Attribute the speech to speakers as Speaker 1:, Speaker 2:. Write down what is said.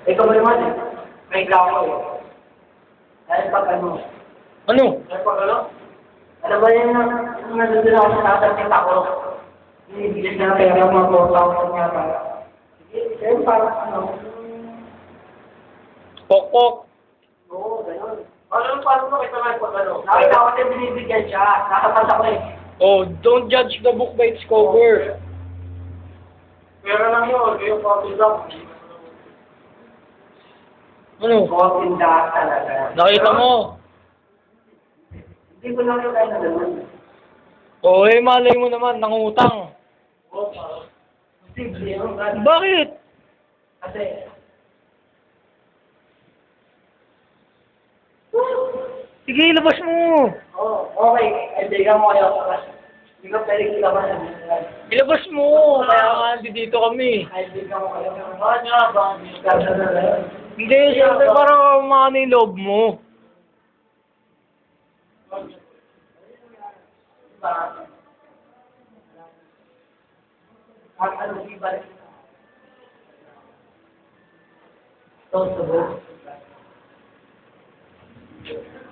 Speaker 1: Ikaw mo naman eh. May klamo eh. Dahil pag ano.
Speaker 2: Ano?
Speaker 1: Dahil pag ano? Alam ba yun na nandun ako sa tatas ako. Binibigyan niya ng pera mga 4,000 niya para. Sige, sir, parang ano.
Speaker 2: Pok-pok.
Speaker 1: Oo, gano'n. Ano paano mo kita nga pag ano? Nakita ko din binibigyan siya. Nakapasa ko eh.
Speaker 2: Oh, don't judge the book by its cover.
Speaker 1: Pero lang yun, yung coffee lang.
Speaker 2: Ano?
Speaker 1: Coffee lang talaga.
Speaker 2: Nakita mo?
Speaker 1: Hindi ko lang yung kaya na gano'n.
Speaker 2: Oh, eh, malay mo naman, nangutang.
Speaker 1: Oo, posible yun.
Speaker 2: Bakit?
Speaker 1: Kasi,
Speaker 2: Sige, labas mo.
Speaker 1: okay, kaibigan mo kayo. Hindi ko pwede kilabas.
Speaker 2: Ilabas mo. Kaya nga, dito kami.
Speaker 1: Kaibigan mo kayo. Bakit nga ba?
Speaker 2: Hindi, siyempre para maano yung loob mo.
Speaker 1: Ano, di ba? Ito,